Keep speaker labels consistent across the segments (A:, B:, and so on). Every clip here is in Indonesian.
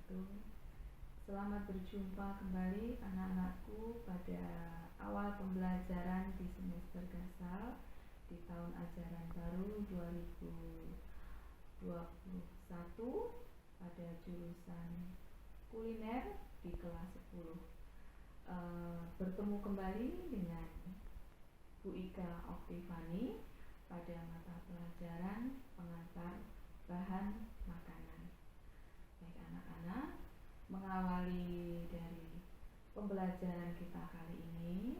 A: wabarakatuh. Selamat berjumpa kembali anak-anakku pada awal pembelajaran di semester Gasal di tahun ajaran baru 2021 pada jurusan kuliner di kelas 10. Bertemu kembali dengan Bu Ika Oktivani pada mata pelajaran pengantar bahan makanan. Baik anak-anak, mengawali dari pembelajaran kita kali ini,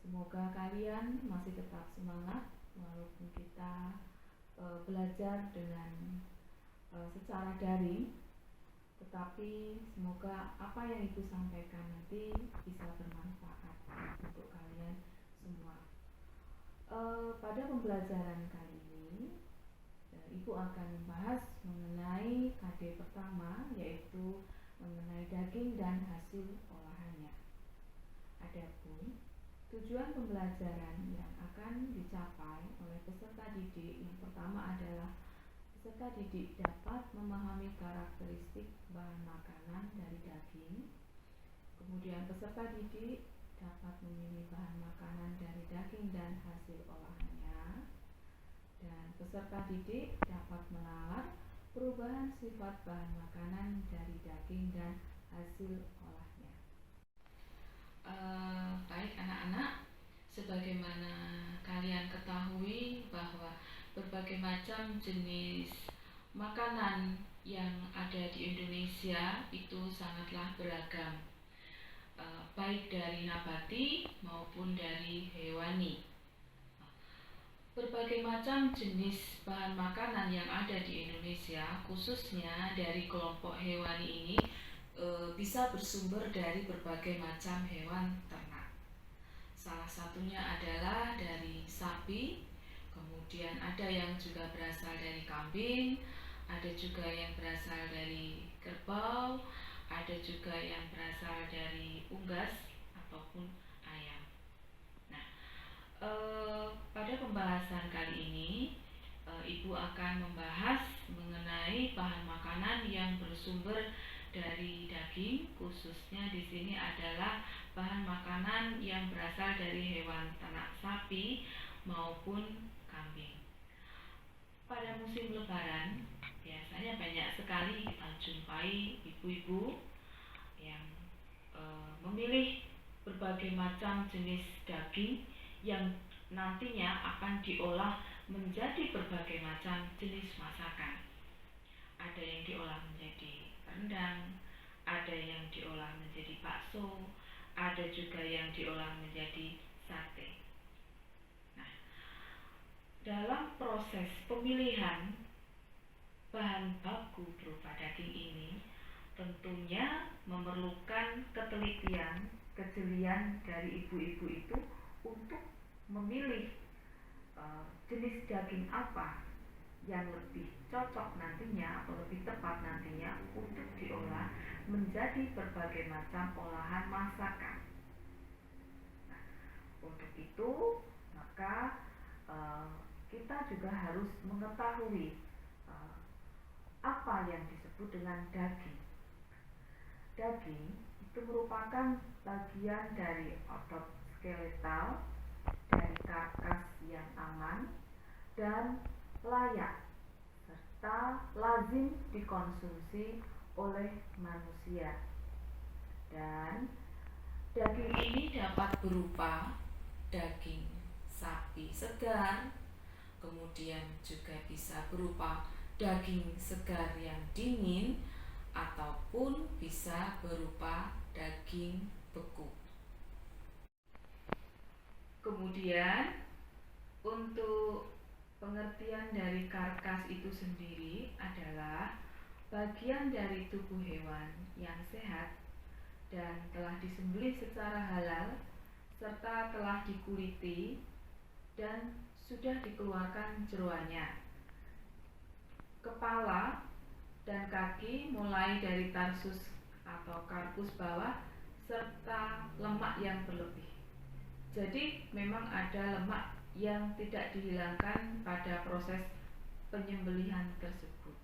A: semoga kalian masih tetap semangat walaupun kita belajar dengan secara daring, tetapi semoga apa yang Ibu sampaikan nanti bisa bermanfaat untuk kalian semua. Pada pembelajaran kali ini, Ibu akan membahas mengenai KD pertama, yaitu mengenai daging dan hasil olahannya. Adapun tujuan pembelajaran yang akan dicapai oleh peserta didik yang pertama adalah peserta didik dapat memahami karakteristik bahan makanan dari daging. Kemudian peserta didik dapat memilih bahan makanan dari daging dan hasil olahannya. Dan peserta didik dapat menalar perubahan sifat bahan makanan dari daging dan hasil olahnya. Baik anak-anak, sebagaimana kalian ketahui bahwa berbagai macam jenis makanan yang ada di Indonesia itu sangatlah beragam, baik dari nabati maupun dari hewani. Berbagai macam jenis bahan makanan yang ada di Indonesia, khususnya dari kelompok hewani ini, bisa bersumber dari berbagai macam hewan ternak. Salah satunya adalah dari sapi, kemudian ada yang juga berasal dari kambing, ada juga yang berasal dari kerbau, ada juga yang berasal dari unggas ataupun ayam. Nah, pada pembahasan kali ini, Ibu akan membahas mengenai bahan makanan yang bersumber dari daging, khususnya di sini adalah bahan makanan yang berasal dari hewan ternak sapi maupun kambing. Pada musim lebaran, biasanya banyak sekali kita jumpai ibu-ibu yang memilih berbagai macam jenis daging yang nantinya akan diolah menjadi berbagai macam jenis masakan. Ada yang diolah menjadi rendang, ada yang diolah menjadi bakso, ada juga yang diolah menjadi sate. Nah, dalam proses pemilihan bahan baku berupa daging ini tentunya memerlukan ketelitian, kejelian dari ibu-ibu itu untuk memilih jenis daging apa yang lebih cocok nantinya atau lebih tepat nantinya untuk diolah menjadi berbagai macam olahan masakan. Nah, untuk itu maka kita juga harus mengetahui apa yang disebut dengan daging. Daging itu merupakan bagian dari otot skeletal dari karkas yang aman dan layak serta lazim dikonsumsi oleh manusia. Dan daging ini dapat berupa daging sapi segar, kemudian juga bisa berupa daging segar yang dingin, ataupun bisa berupa daging beku. Kemudian untuk pengertian dari karkas itu sendiri adalah bagian dari tubuh hewan yang sehat dan telah disembelih secara halal serta telah dikuliti dan sudah dikeluarkan jeroannya. Kepala dan kaki mulai dari tarsus atau karpus bawah serta lemak yang berlebih. Jadi memang ada lemak yang tidak dihilangkan pada proses penyembelihan tersebut.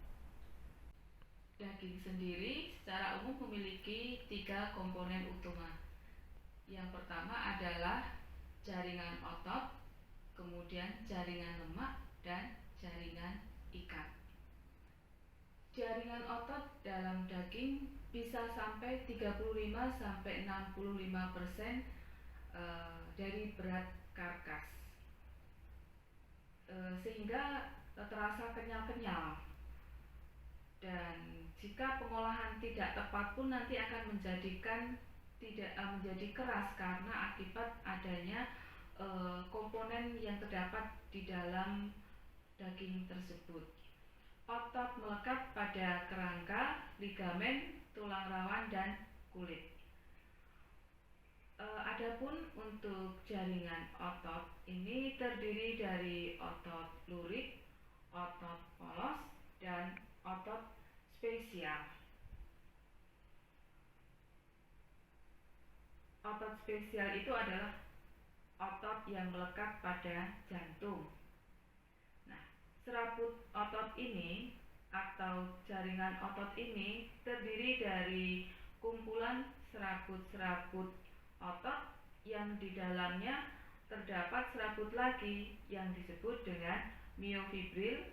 A: Daging sendiri secara umum memiliki 3 komponen utama. Yang pertama adalah jaringan otot, kemudian jaringan lemak, dan jaringan ikat. Jaringan otot dalam daging bisa sampai 35-65% dari berat karkas, sehingga terasa kenyal-kenyal. Dan jika pengolahan tidak tepat pun nanti akan menjadi keras karena akibat adanya komponen yang terdapat di dalam daging tersebut. Otot melekat pada kerangka, ligamen, tulang rawan, dan kulit. Adapun untuk jaringan otot ini terdiri dari otot lurik, otot polos, dan otot spesial. Otot spesial itu adalah otot yang melekat pada jantung. Nah, serabut otot ini atau jaringan otot ini terdiri dari kumpulan serabut-serabut otot yang di dalamnya terdapat serabut lagi yang disebut dengan miofibril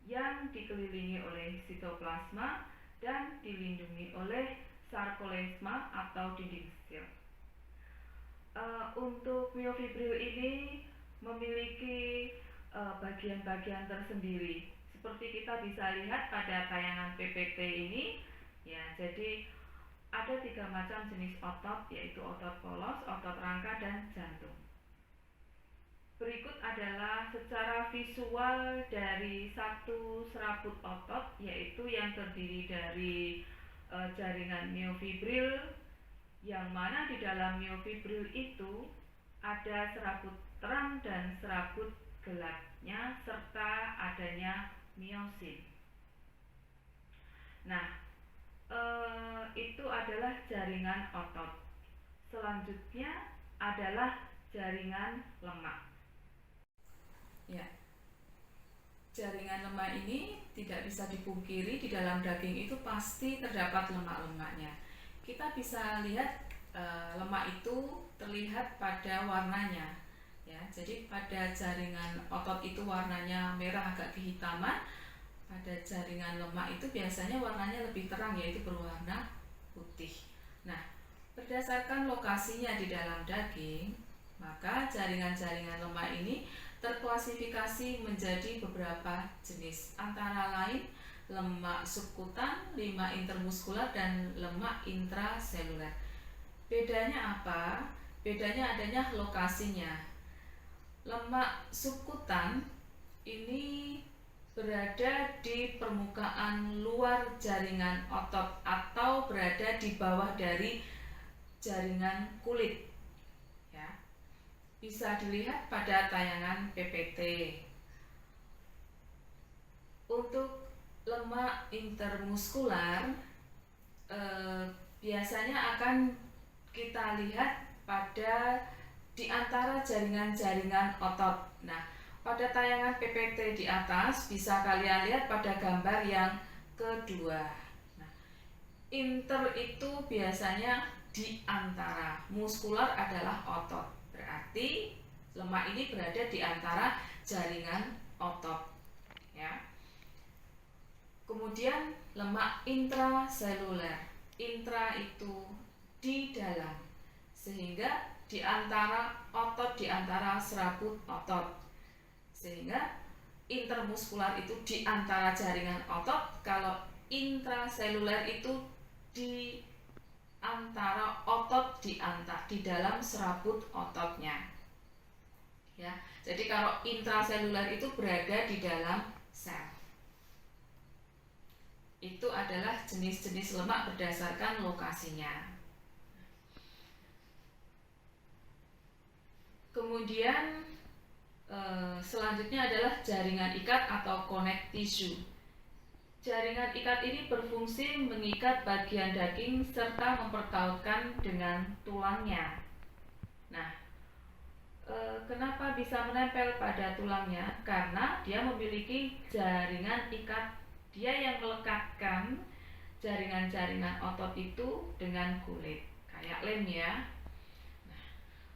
A: yang dikelilingi oleh sitoplasma dan dilindungi oleh sarkolemma atau dinding sel. Untuk miofibril ini memiliki bagian-bagian tersendiri. Seperti kita bisa lihat pada tayangan PPT ini, ya. Jadi ada 3 macam jenis otot, yaitu otot polos, otot rangka, dan jantung. Berikut adalah secara visual dari satu serabut otot, yaitu yang terdiri dari jaringan miofibril, yang mana di dalam miofibril itu ada serabut terang dan serabut gelapnya serta adanya miosin. Nah, itu adalah jaringan otot. Selanjutnya adalah jaringan lemak. Ya, jaringan lemak ini tidak bisa dipungkiri, di dalam daging itu pasti terdapat lemak-lemaknya. Kita bisa lihat lemak itu terlihat pada warnanya, ya. Jadi pada jaringan otot itu warnanya merah agak kehitaman, pada jaringan lemak itu biasanya warnanya lebih terang, yaitu berwarna putih. Nah, berdasarkan lokasinya di dalam daging, maka jaringan-jaringan lemak ini terklasifikasi menjadi beberapa jenis, antara lain lemak subkutan, lemak intermuskular, dan lemak intraseluler. Bedanya apa? Bedanya adanya lokasinya. Lemak subkutan ini berada di permukaan luar jaringan otot atau berada di bawah dari jaringan kulit. Bisa dilihat pada tayangan PPT. Untuk lemak intermuskular biasanya akan kita lihat pada di antara jaringan-jaringan otot. Nah, pada tayangan PPT di atas bisa kalian lihat pada gambar yang kedua. Nah, inter itu biasanya di antara, muskular adalah otot. Berarti lemak ini berada di antara jaringan otot, ya. Kemudian lemak intraseluler. Intra itu di dalam, sehingga di antara otot, di antara serabut otot. Sehingga intermuskular itu di antara jaringan otot, kalau intraseluler itu di antara otot, di dalam serabut ototnya, ya. Jadi kalau intraseluler itu berada di dalam sel. Itu adalah jenis-jenis lemak berdasarkan lokasinya. Kemudian selanjutnya adalah jaringan ikat atau connect tissue. Jaringan ikat ini berfungsi mengikat bagian daging serta memperkautkan dengan tulangnya. Nah, kenapa bisa menempel pada tulangnya? Karena dia memiliki jaringan ikat, dia yang melekatkan jaringan-jaringan otot itu dengan kulit, kayak lem ya. Nah,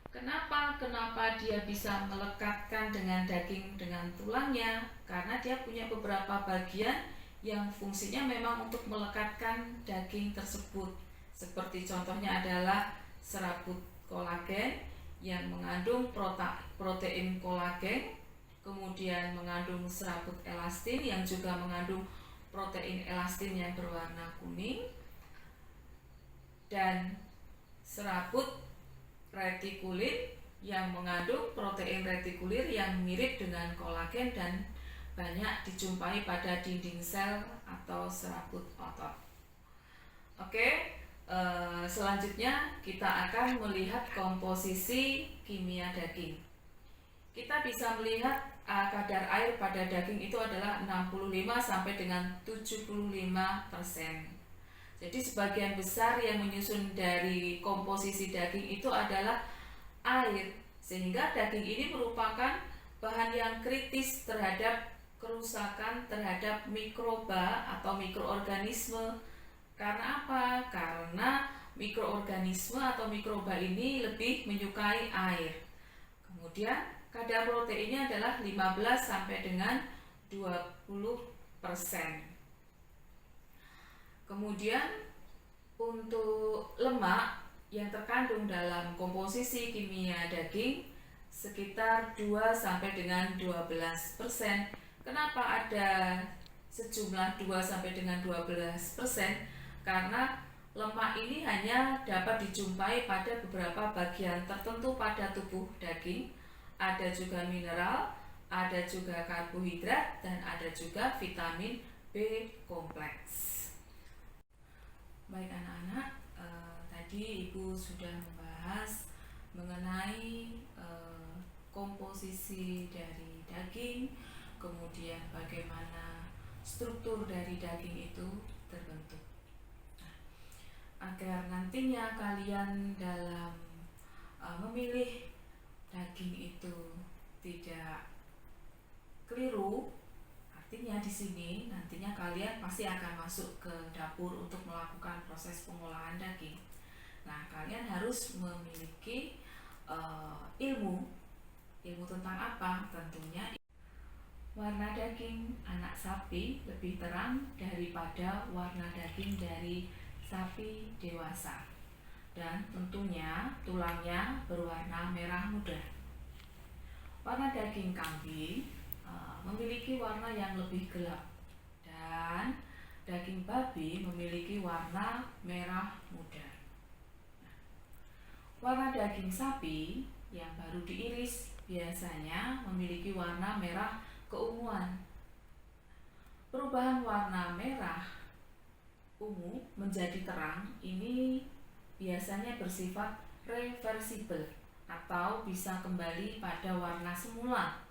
A: kenapa dia bisa melekatkan dengan daging dengan tulangnya? Karena dia punya beberapa bagian yang fungsinya memang untuk melekatkan daging tersebut. Seperti contohnya adalah serabut kolagen yang mengandung protein kolagen, kemudian mengandung serabut elastin yang juga mengandung protein elastin yang berwarna kuning, dan serabut retikulit yang mengandung protein retikulir yang mirip dengan kolagen dan banyak dijumpai pada dinding sel atau serabut otot. Oke, selanjutnya kita akan melihat komposisi kimia daging. Kita bisa melihat kadar air pada daging itu adalah 65 sampai dengan 75%. Jadi sebagian besar yang menyusun dari komposisi daging itu adalah air, sehingga daging ini merupakan bahan yang kritis terhadap kerusakan terhadap mikroba atau mikroorganisme. Karena apa? Karena mikroorganisme atau mikroba ini lebih menyukai air. Kemudian kadar proteinnya adalah 15 sampai dengan 20%. Kemudian untuk lemak yang terkandung dalam komposisi kimia daging sekitar 2 sampai dengan 12%. Kenapa ada sejumlah 2 sampai dengan 12%? Karena lemak ini hanya dapat dijumpai pada beberapa bagian tertentu pada tubuh daging. Ada juga mineral, ada juga karbohidrat, dan ada juga vitamin B kompleks. Baik anak-anak, tadi Ibu sudah membahas mengenai komposisi dari daging, kemudian bagaimana struktur dari daging itu terbentuk. Nah, agar nantinya kalian dalam memilih daging itu tidak keliru, artinya di sini nantinya kalian pasti akan masuk ke dapur untuk melakukan proses pengolahan daging. Nah, kalian harus memiliki ilmu tentang apa? Tentunya warna daging anak sapi lebih terang daripada warna daging dari sapi dewasa, dan tentunya tulangnya berwarna merah muda. Warna daging kambing memiliki warna yang lebih gelap, dan daging babi memiliki warna merah muda. Warna daging sapi yang baru diiris biasanya memiliki warna merah keunguan. Perubahan warna merah ungu menjadi terang ini biasanya bersifat reversibel atau bisa kembali pada warna semula.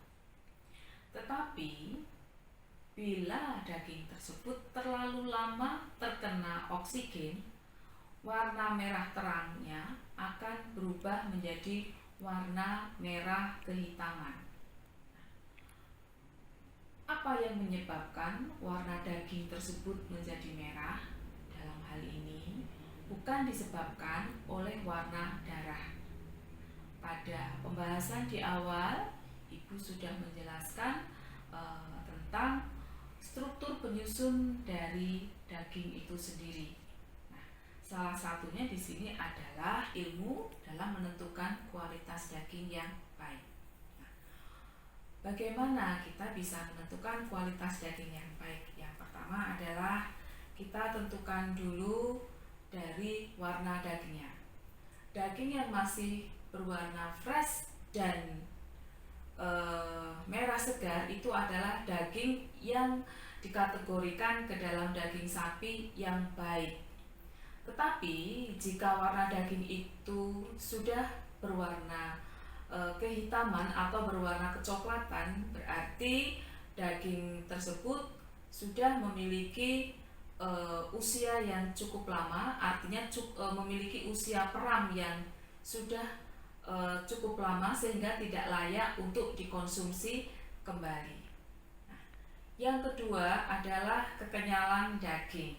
A: Tetapi bila daging tersebut terlalu lama terkena oksigen, warna merah terangnya akan berubah menjadi warna merah kehitaman. Apa yang menyebabkan warna daging tersebut menjadi merah? Dalam hal ini bukan disebabkan oleh warna darah. Pada pembahasan di awal, Ibu sudah menjelaskan tentang struktur penyusun dari daging itu sendiri. Nah, salah satunya di sini adalah ilmu dalam menentukan kualitas daging yang baik. Nah, bagaimana kita bisa menentukan kualitas daging yang baik? Yang pertama adalah kita tentukan dulu dari warna dagingnya. Daging yang masih berwarna fresh dan merah segar itu adalah daging yang dikategorikan ke dalam daging sapi yang baik. Tetapi jika warna daging itu sudah berwarna kehitaman atau berwarna kecoklatan, berarti daging tersebut sudah memiliki usia yang cukup lama, artinya memiliki usia peram yang sudah cukup lama sehingga tidak layak untuk dikonsumsi kembali. Nah, yang kedua adalah kekenyalan daging.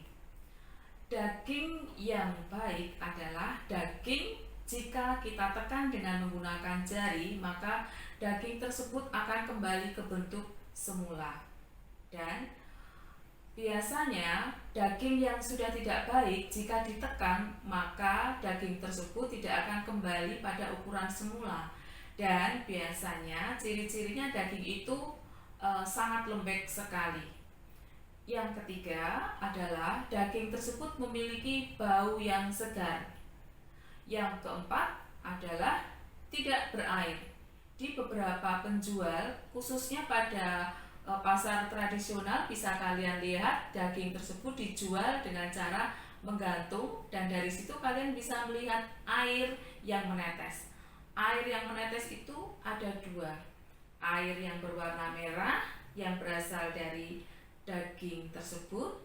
A: daging yang baik adalah daging jika kita tekan dengan menggunakan jari, maka daging tersebut akan kembali ke bentuk semula. Dan biasanya daging yang sudah tidak baik jika ditekan, maka daging tersebut tidak akan kembali pada ukuran semula. Dan biasanya ciri-cirinya daging itu sangat lembek sekali. Yang ketiga adalah daging tersebut memiliki bau yang segar. Yang keempat adalah tidak berair. Di beberapa penjual, khususnya pada pasar tradisional, bisa kalian lihat daging tersebut dijual dengan cara menggantung, dan dari situ kalian bisa melihat air yang menetes. Air yang menetes itu ada dua. Air yang berwarna merah yang berasal dari daging tersebut,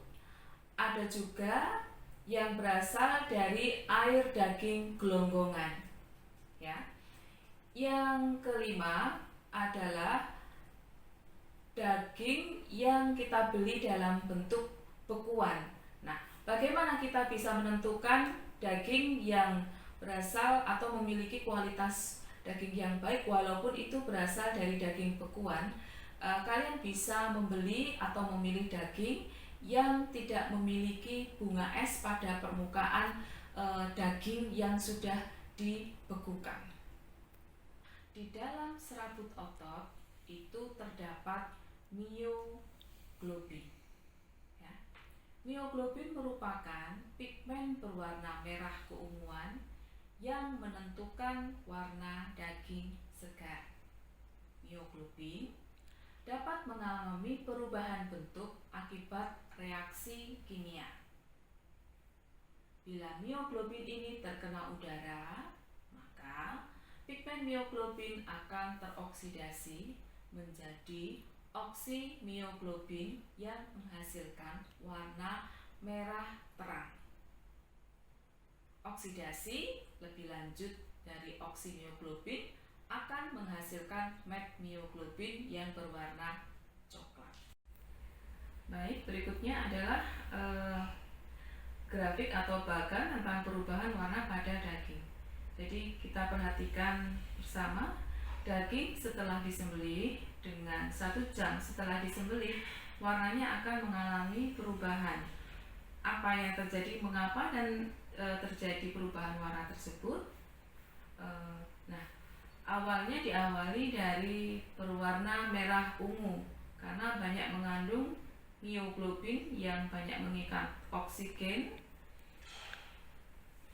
A: ada juga yang berasal dari air daging gelonggongan. Ya. Yang kelima adalah daging yang kita beli dalam bentuk bekuan. Nah, bagaimana kita bisa menentukan daging yang berasal atau memiliki kualitas daging yang baik walaupun itu berasal dari daging bekuan? Kalian bisa membeli atau memilih daging yang tidak memiliki bunga es pada permukaan daging yang sudah dibekukan. Di dalam serabut otot itu terdapat mioglobin. Ya. Mioglobin merupakan pigmen berwarna merah keunguan yang menentukan warna daging segar. Mioglobin dapat mengalami perubahan bentuk akibat reaksi kimia. Bila mioglobin ini terkena udara, maka pigmen mioglobin akan teroksidasi menjadi oksimioglobin yang menghasilkan warna merah terang. Oksidasi lebih lanjut dari oksimioglobin akan menghasilkan metmioglobin yang berwarna coklat. Baik, berikutnya adalah grafik atau bagan tentang perubahan warna pada daging. Jadi kita perhatikan bersama, daging setelah disembelih dengan 1 jam setelah disembelih, warnanya akan mengalami perubahan. Apa yang terjadi, mengapa dan terjadi perubahan warna tersebut? Nah, awalnya diawali dari berwarna merah ungu karena banyak mengandung mioglobin yang banyak mengikat oksigen.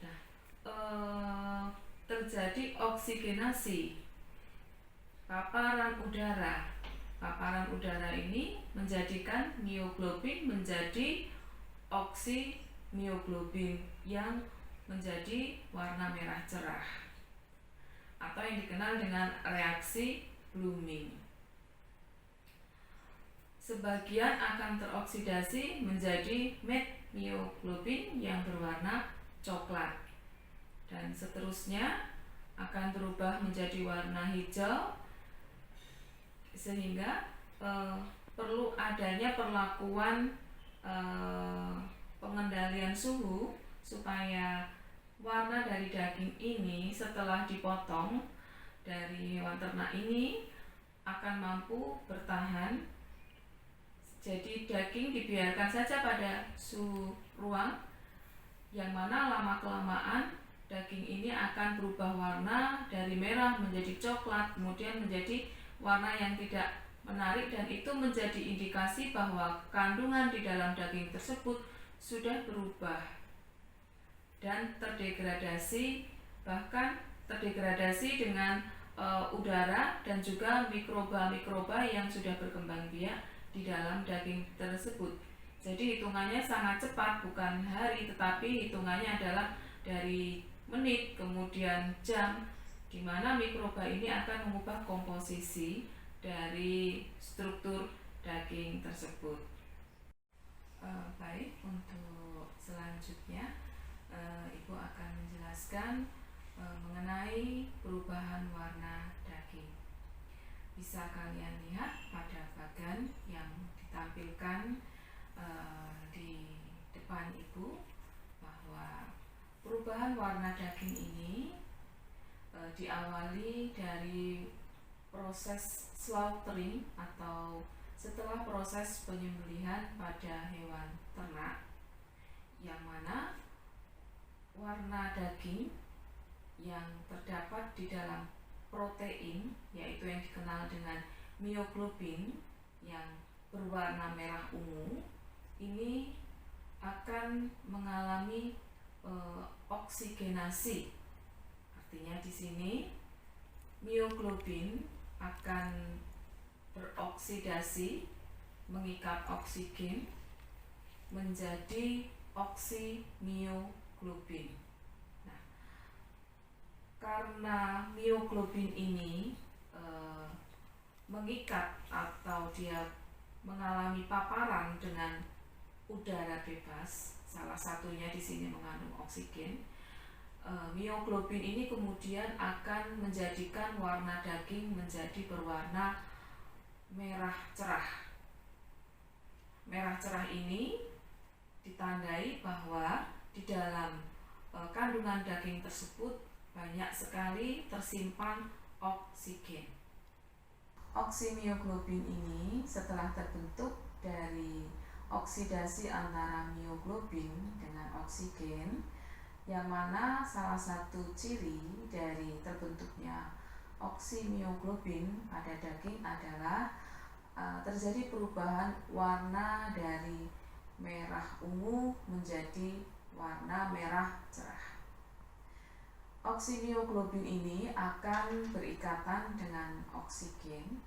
A: Nah, terjadi oksigenasi paparan udara. Paparan udara ini menjadikan mioglobin menjadi oksimioglobin yang menjadi warna merah cerah, atau yang dikenal dengan reaksi blooming. Sebagian akan teroksidasi menjadi metmioglobin yang berwarna coklat, dan seterusnya akan berubah menjadi warna hijau, sehingga perlu adanya perlakuan pengendalian suhu supaya warna dari daging ini setelah dipotong dari hewan ternak ini akan mampu bertahan. Jadi daging dibiarkan saja pada suhu ruang, yang mana lama-kelamaan daging ini akan berubah warna dari merah menjadi coklat, kemudian menjadi warna yang tidak menarik, dan itu menjadi indikasi bahwa kandungan di dalam daging tersebut sudah berubah dan terdegradasi, bahkan terdegradasi dengan udara dan juga mikroba-mikroba yang sudah berkembang biak di dalam daging tersebut. Jadi hitungannya sangat cepat, bukan hari, tetapi hitungannya adalah dari menit, kemudian jam, di mana mikroba ini akan mengubah komposisi dari struktur daging tersebut. Baik, untuk selanjutnya Ibu akan menjelaskan mengenai perubahan warna daging. Bisa kalian lihat pada bagan yang ditampilkan di depan Ibu. perubahan warna daging ini diawali dari proses slaughtering atau setelah proses penyembelihan pada hewan ternak, yang mana warna daging yang terdapat di dalam protein, yaitu yang dikenal dengan mioglobin yang berwarna merah ungu, ini akan mengalami oksigenasi. Artinya di sini mioglobin akan beroksidasi, mengikat oksigen menjadi oksimioglobin. Nah, karena mioglobin ini mengikat atau dia mengalami paparan dengan udara bebas, salah satunya di sini mengandung oksigen, mioglobin ini kemudian akan menjadikan warna daging menjadi berwarna merah cerah. Merah cerah ini ditandai bahwa di dalam kandungan daging tersebut banyak sekali tersimpan oksigen. Oksimioglobin ini setelah terbentuk dari oksidasi antara mioglobin dengan oksigen, yang mana salah satu ciri dari terbentuknya oksimioglobin pada daging adalah terjadi perubahan warna dari merah ungu menjadi warna merah cerah. Oksimioglobin ini akan berikatan dengan oksigen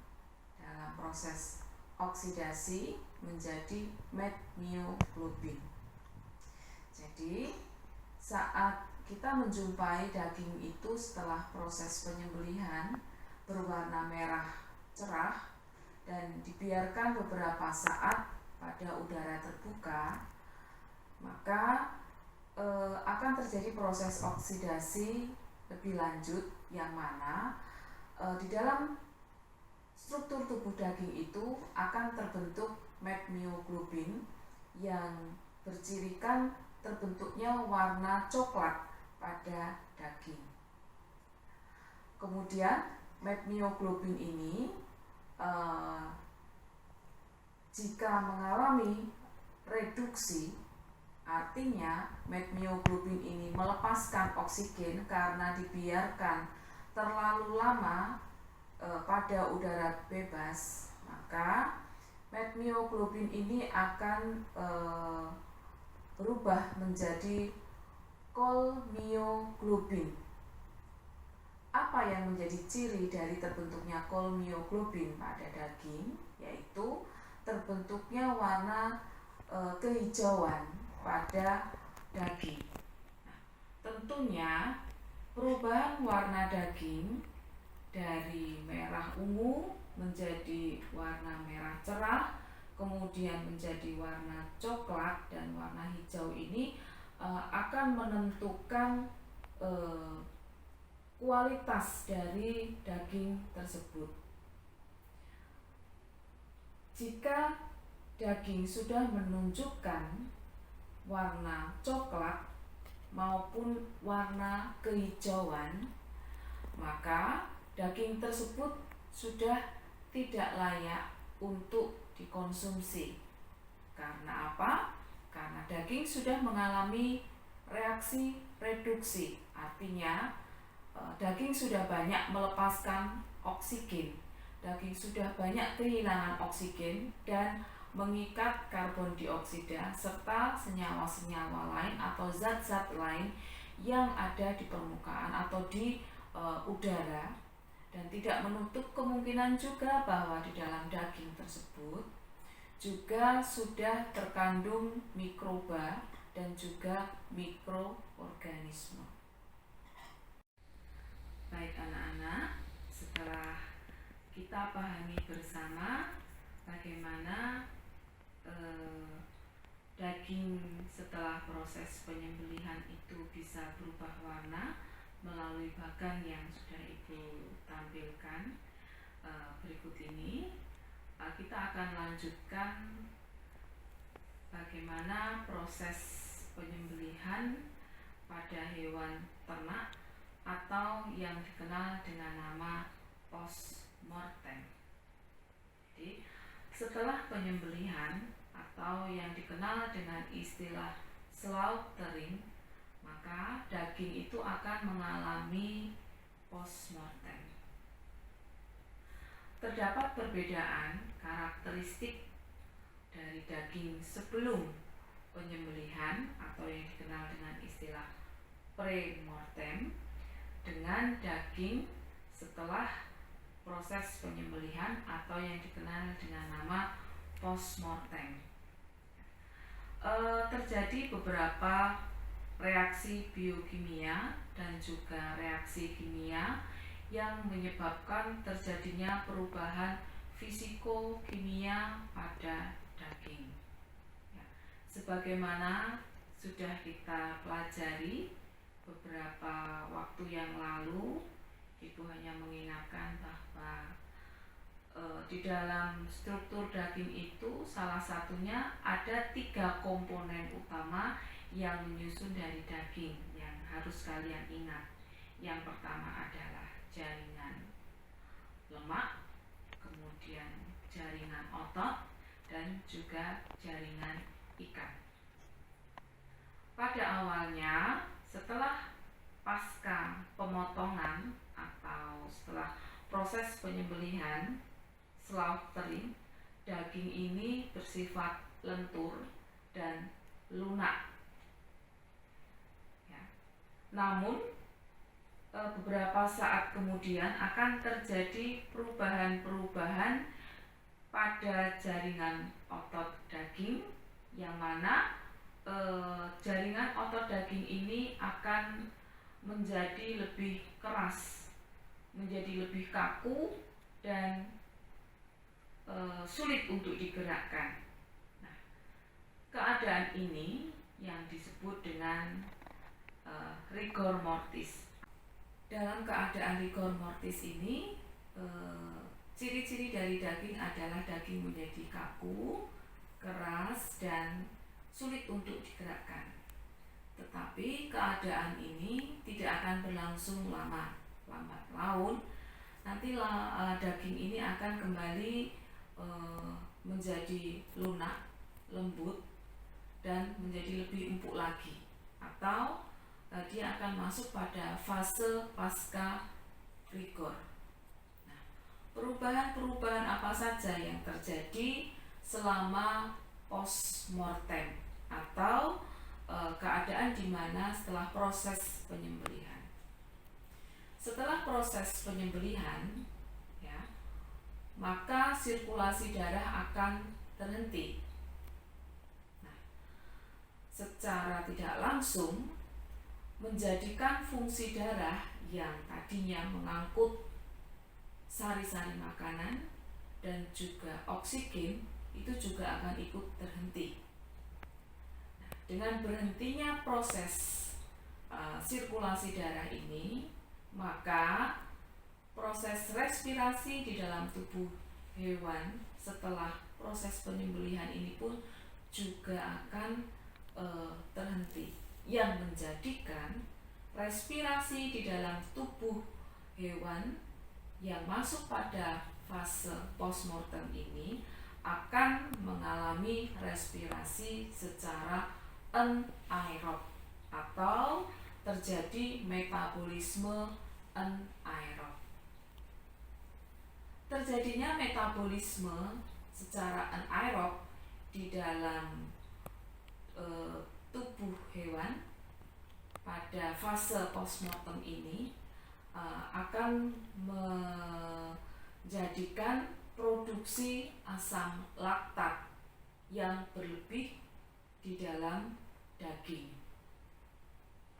A: dalam proses oksidasi menjadi metmioglobin. Jadi saat kita menjumpai daging itu setelah proses penyembelihan berwarna merah cerah dan dibiarkan beberapa saat pada udara terbuka, maka akan terjadi proses oksidasi lebih lanjut, yang mana di dalam struktur tubuh daging itu akan terbentuk metmioglobin yang bercirikan terbentuknya warna coklat pada daging. Kemudian metmioglobin ini jika mengalami reduksi, artinya metmioglobin ini melepaskan oksigen karena dibiarkan terlalu lama pada udara bebas, maka metmioglobin ini akan berubah menjadi kolmioglobin. Apa yang menjadi ciri dari terbentuknya kolmioglobin pada daging? Yaitu terbentuknya warna kehijauan pada daging. Nah, tentunya perubahan warna daging dari merah ungu menjadi warna merah cerah, kemudian menjadi warna coklat dan warna hijau ini akan menentukan kualitas dari daging tersebut. Jika daging sudah menunjukkan warna coklat maupun warna kehijauan, maka daging tersebut sudah tidak layak untuk dikonsumsi. Karena apa? Karena daging sudah mengalami reaksi reduksi, artinya daging sudah banyak melepaskan oksigen, daging sudah banyak kehilangan oksigen dan mengikat karbon dioksida serta senyawa-senyawa lain atau zat-zat lain yang ada di permukaan atau di udara, dan tidak menutup kemungkinan juga bahwa di dalam daging tersebut juga sudah terkandung mikroba dan juga mikroorganisme. Baik anak-anak, setelah kita pahami bersama bagaimana daging setelah proses penyembelihan itu bisa berubah warna melalui bagan yang sudah Ibu tampilkan berikut ini, kita akan lanjutkan bagaimana proses penyembelihan pada hewan ternak atau yang dikenal dengan nama postmortem. Jadi, setelah penyembelihan atau yang dikenal dengan istilah slaughtering, maka daging itu akan mengalami postmortem. Terdapat perbedaan karakteristik dari daging sebelum penyembelihan atau yang dikenal dengan istilah premortem dengan daging setelah proses penyembelihan atau yang dikenal dengan nama postmortem. Terjadi beberapa reaksi biokimia dan juga reaksi kimia yang menyebabkan terjadinya perubahan fisikokimia pada daging. Ya, sebagaimana sudah kita pelajari beberapa waktu yang lalu, Ibu hanya mengingatkan bahwa di dalam struktur daging itu salah satunya ada 3 komponen utama yang menyusun dari daging yang harus kalian ingat. Yang pertama adalah jaringan lemak, kemudian jaringan otot, dan juga jaringan ikat. Pada awalnya, setelah pasca pemotongan atau setelah proses penyembelihan slaughtering, daging ini bersifat lentur dan lunak. Ya. Namun beberapa saat kemudian akan terjadi perubahan-perubahan pada jaringan otot daging, yang mana jaringan otot daging ini akan menjadi lebih keras, menjadi lebih kaku dan sulit untuk digerakkan. Nah, keadaan ini yang disebut dengan rigor mortis. Dalam keadaan rigor mortis ini, ciri-ciri dari daging adalah daging menjadi kaku, keras, dan sulit untuk digerakkan. Tetapi keadaan ini tidak akan berlangsung lama. Lambat laun nanti daging ini akan kembali menjadi lunak, lembut, dan menjadi lebih empuk lagi, atau dia akan masuk pada fase pasca rigor. Nah, perubahan-perubahan apa saja yang terjadi selama postmortem atau keadaan di mana setelah proses penyembelihan. Setelah proses penyembelihan, ya, maka sirkulasi darah akan terhenti. Nah, secara tidak langsung menjadikan fungsi darah yang tadinya mengangkut sari-sari makanan dan juga oksigen itu juga akan ikut terhenti. Dengan berhentinya proses sirkulasi darah ini, maka proses respirasi di dalam tubuh hewan setelah proses penyembelihan ini pun juga akan terhenti, yang menjadikan respirasi di dalam tubuh hewan yang masuk pada fase postmortem ini akan mengalami respirasi secara anaerob atau terjadi metabolisme anaerob. Terjadinya metabolisme secara anaerob di dalam tubuh hewan pada fase postmortem ini akan menjadikan produksi asam laktat yang berlebih di dalam daging.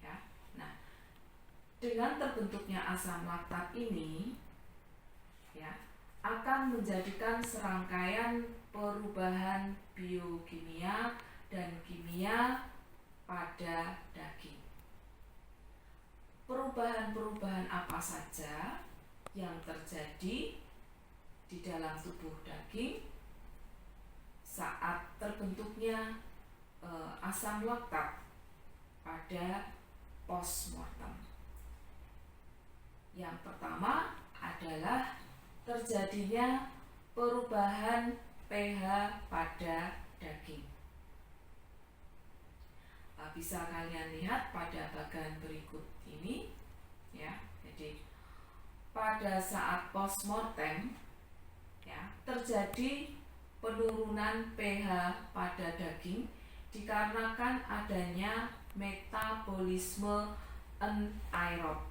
A: Ya. Nah, dengan terbentuknya asam laktat ini, ya, akan menjadikan serangkaian perubahan biokimia dan kimia pada daging. Perubahan-perubahan apa saja yang terjadi di dalam tubuh daging saat terbentuknya asam laktat pada postmortem. Yang pertama adalah terjadinya perubahan pH pada daging. Bisa kalian lihat pada bagian berikut ini ya. Jadi pada saat postmortem ya, terjadi penurunan pH pada daging dikarenakan adanya metabolisme anaerob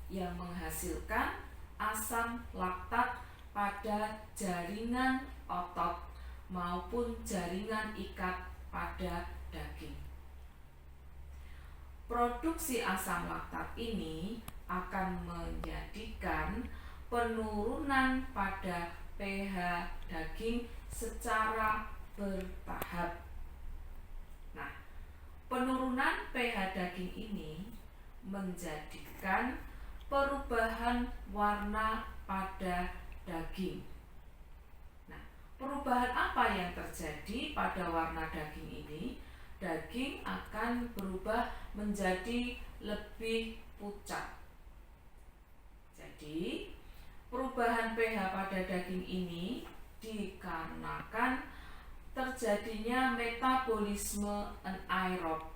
A: yang menghasilkan asam laktat pada jaringan otot maupun jaringan ikat pada daging. Produksi asam laktat ini akan menjadikan penurunan pada pH daging secara bertahap. Nah, penurunan pH daging ini menjadikan perubahan warna pada daging. Nah, perubahan apa yang terjadi pada warna daging ini? Daging akan berubah menjadi lebih pucat. Jadi, perubahan pH pada daging ini dikarenakan terjadinya metabolisme anaerob.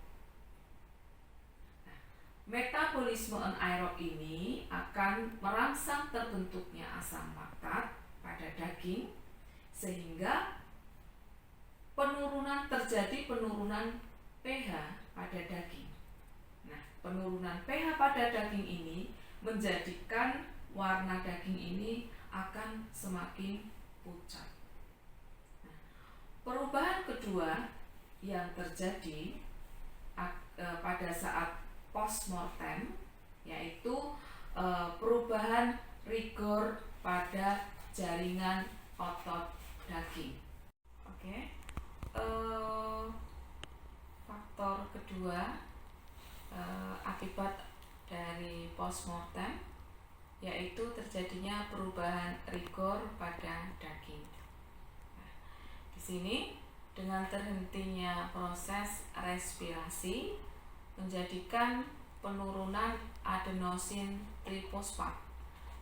A: Nah, metabolisme anaerob ini akan merangsang terbentuknya asam laktat pada daging sehingga terjadi penurunan pH pada daging. Nah, penurunan pH pada daging ini menjadikan warna daging ini akan semakin pucat. Nah, perubahan kedua yang terjadi pada saat postmortem yaitu perubahan rigor pada jaringan otot daging. Oke. Faktor kedua akibat dari postmortem yaitu terjadinya perubahan rigor pada daging. Nah, di sini dengan terhentinya proses respirasi menjadikan penurunan adenosin trifosfat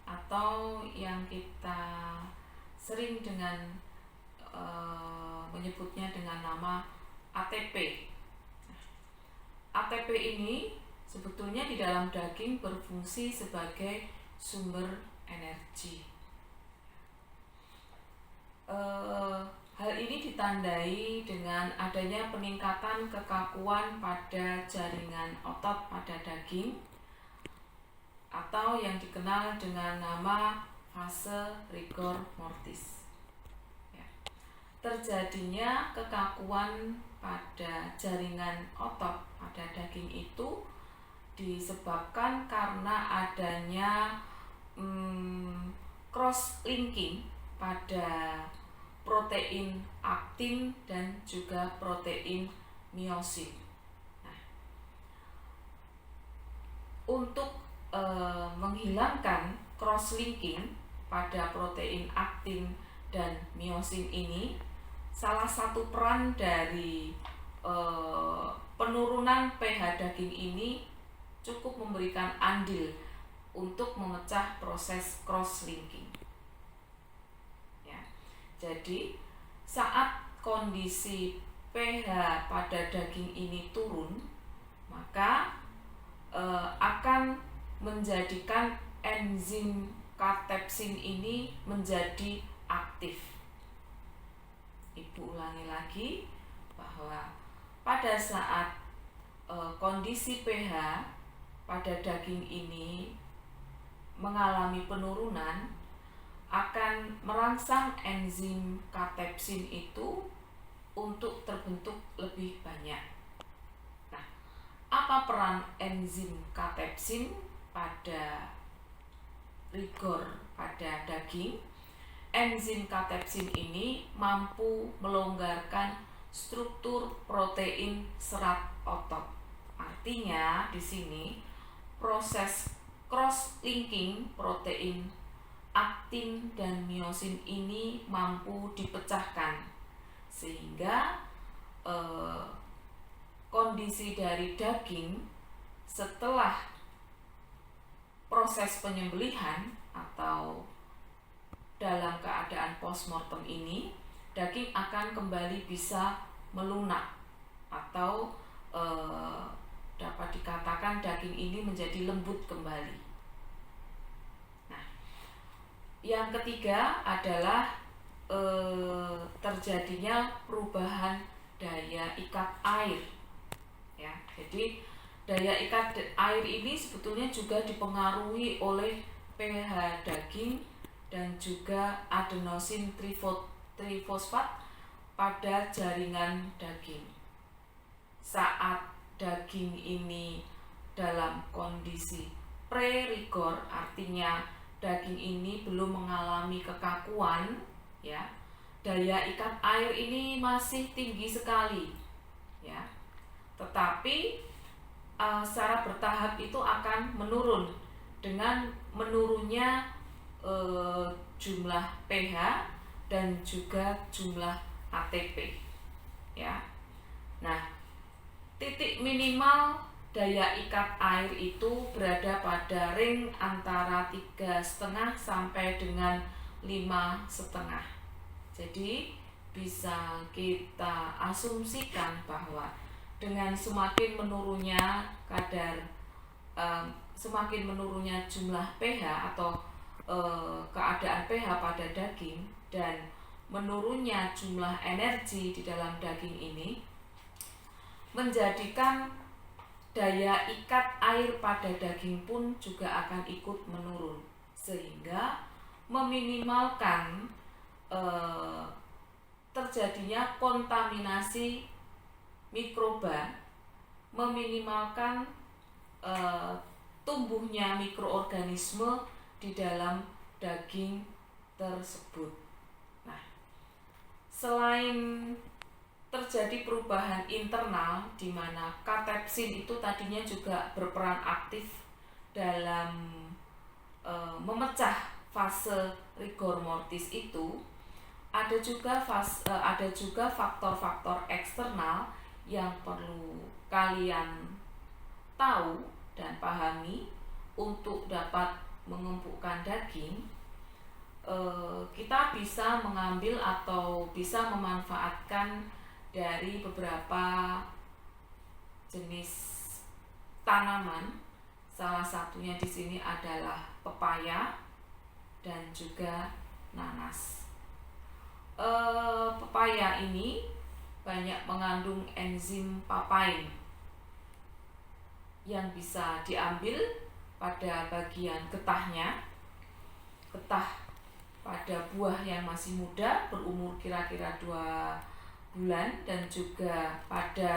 A: atau yang kita sering dengan menyebutnya dengan nama ATP. ATP ini sebetulnya di dalam daging berfungsi sebagai sumber energi. Hal ini ditandai dengan adanya peningkatan kekakuan pada jaringan otot pada daging atau yang dikenal dengan nama fase rigor mortis. Terjadinya kekakuan pada jaringan otot pada daging itu disebabkan karena adanya cross-linking pada protein aktin dan juga protein miosin. Nah, untuk menghilangkan cross-linking pada protein aktin dan miosin ini, salah satu peran dari penurunan pH daging ini cukup memberikan andil untuk memecah proses cross-linking. Ya, jadi saat kondisi pH pada daging ini turun, maka akan menjadikan enzim katepsin ini menjadi aktif. Ibu ulangi lagi bahwa pada saat kondisi pH pada daging ini mengalami penurunan, akan merangsang enzim katepsin itu untuk terbentuk lebih banyak. Nah, apa peran enzim katepsin pada rigor pada daging? Enzim katepsin ini mampu melonggarkan struktur protein serat otot. Artinya di sini proses cross-linking protein aktin dan miosin ini mampu dipecahkan sehingga kondisi dari daging
B: setelah proses penyembelihan atau dalam keadaan postmortem ini, daging akan kembali bisa melunak atau dapat dikatakan daging ini menjadi lembut kembali. Nah, yang ketiga adalah terjadinya perubahan daya ikat air. Ya, jadi daya ikat air ini sebetulnya juga dipengaruhi oleh pH daging dan juga adenosin trifosfat pada jaringan daging. Saat daging ini dalam kondisi pre-rigor, artinya daging ini belum mengalami kekakuan, ya, daya ikat air ini masih tinggi sekali, ya. Tetapi secara bertahap itu akan menurun dengan menurunnya jumlah pH dan juga jumlah ATP, ya. Nah, titik minimal daya ikat air itu berada pada ring antara 3,5 sampai dengan 5,5. Jadi bisa kita asumsikan bahwa dengan semakin menurunnya semakin menurunnya jumlah pH atau keadaan pH pada daging dan menurunnya jumlah energi di dalam daging ini menjadikan daya ikat air pada daging pun juga akan ikut menurun, sehingga meminimalkan terjadinya kontaminasi mikroba, meminimalkan tumbuhnya mikroorganisme di dalam daging tersebut. Nah, selain terjadi perubahan internal di mana katepsin itu tadinya juga berperan aktif dalam memecah fase rigor mortis itu, ada juga faktor-faktor eksternal yang perlu kalian tahu dan pahami untuk dapat mengempukkan daging. Kita bisa mengambil atau bisa memanfaatkan dari beberapa jenis tanaman. Salah satunya di sini adalah pepaya dan juga nanas. Pepaya ini banyak mengandung enzim papain yang bisa diambil pada bagian getahnya, getah pada buah yang masih muda berumur kira-kira 2 bulan, dan juga pada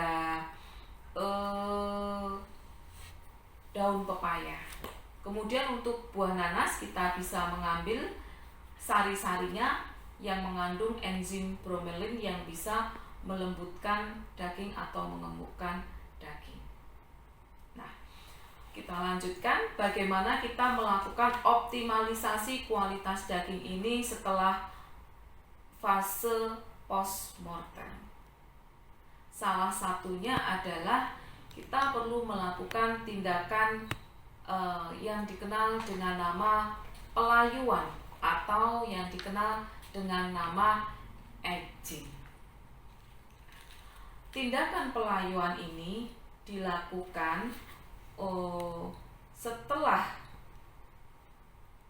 B: daun pepaya. Kemudian untuk buah nanas kita bisa mengambil sari-sarinya yang mengandung enzim bromelin yang bisa melembutkan daging atau mengemukkan daging. Nah, kita lanjutkan bagaimana kita melakukan optimalisasi kualitas daging ini setelah fase postmortem. Salah satunya adalah kita perlu melakukan tindakan yang dikenal dengan nama pelayuan atau yang dikenal dengan nama aging. Tindakan pelayuan ini dilakukan setelah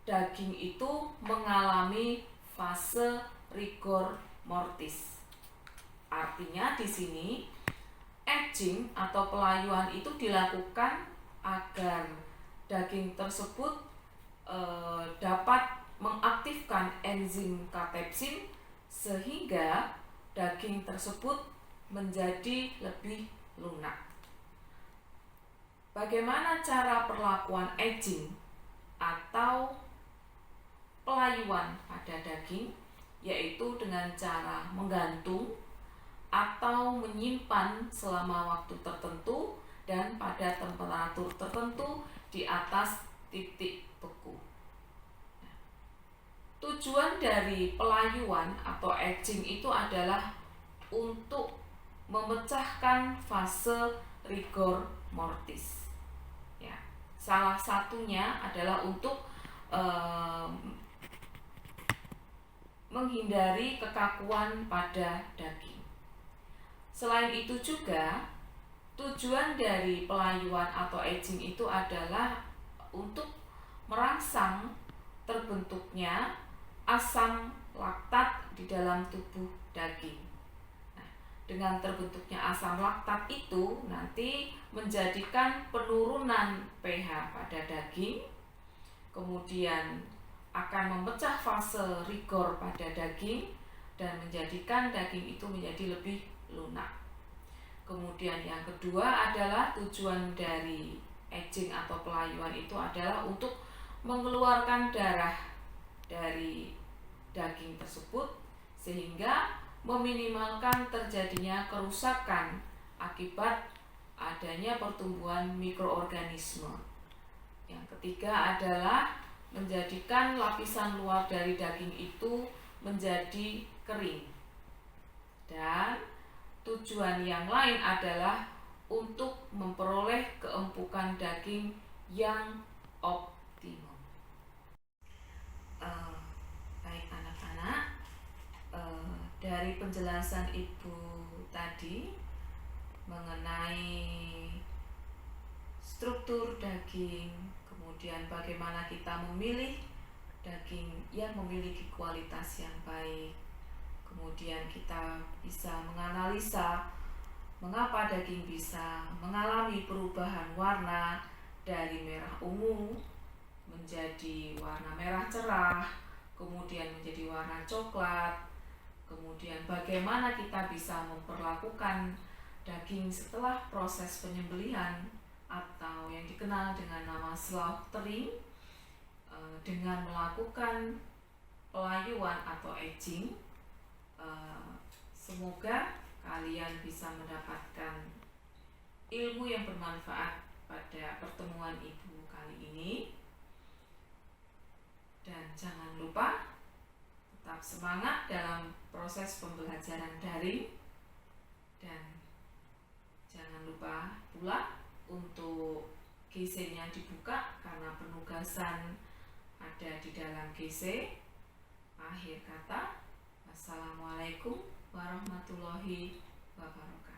B: daging itu mengalami fase rigor mortis. Artinya di sini aging atau pelayuan itu dilakukan agar daging tersebut dapat mengaktifkan enzim katepsin sehingga daging tersebut menjadi lebih lunak. Bagaimana cara perlakuan aging atau pelayuan pada daging? Yaitu dengan cara menggantung atau menyimpan selama waktu tertentu dan pada temperatur tertentu di atas titik beku. Tujuan dari pelayuan atau aging itu adalah untuk memecahkan fase rigor mortis. Ya, salah satunya adalah untuk menghindari kekakuan pada daging. Selain itu juga, tujuan dari pelayuan atau aging itu adalah untuk merangsang terbentuknya asam laktat di dalam tubuh daging. Nah, dengan terbentuknya asam laktat itu nanti menjadikan penurunan pH pada daging, kemudian akan memecah fase rigor pada daging dan menjadikan daging itu menjadi lebih lunak. Kemudian yang kedua adalah tujuan dari aging atau pelayuan itu adalah untuk mengeluarkan darah dari daging tersebut sehingga meminimalkan terjadinya kerusakan akibat adanya pertumbuhan mikroorganisme. Yang ketiga adalah menjadikan lapisan luar dari daging itu menjadi kering. Dan tujuan yang lain adalah untuk memperoleh keempukan daging yang optimum. Baik anak-anak, dari penjelasan Ibu tadi mengenai struktur daging, kemudian bagaimana kita memilih daging yang memiliki kualitas yang baik, kemudian kita bisa menganalisa mengapa daging bisa mengalami perubahan warna dari merah ungu menjadi warna merah cerah, kemudian menjadi warna coklat, kemudian bagaimana kita bisa memperlakukan daging setelah proses penyembelihan atau yang dikenal dengan nama slaughtering dengan melakukan pelayuan atau aging. Semoga kalian bisa mendapatkan ilmu yang bermanfaat pada pertemuan Ibu kali ini. Dan jangan lupa tetap semangat dalam proses pembelajaran daring. Dan jangan lupa pula untuk GC-nya dibuka karena penugasan ada di dalam GC. Akhir kata, wassalamualaikum warahmatullahi wabarakatuh.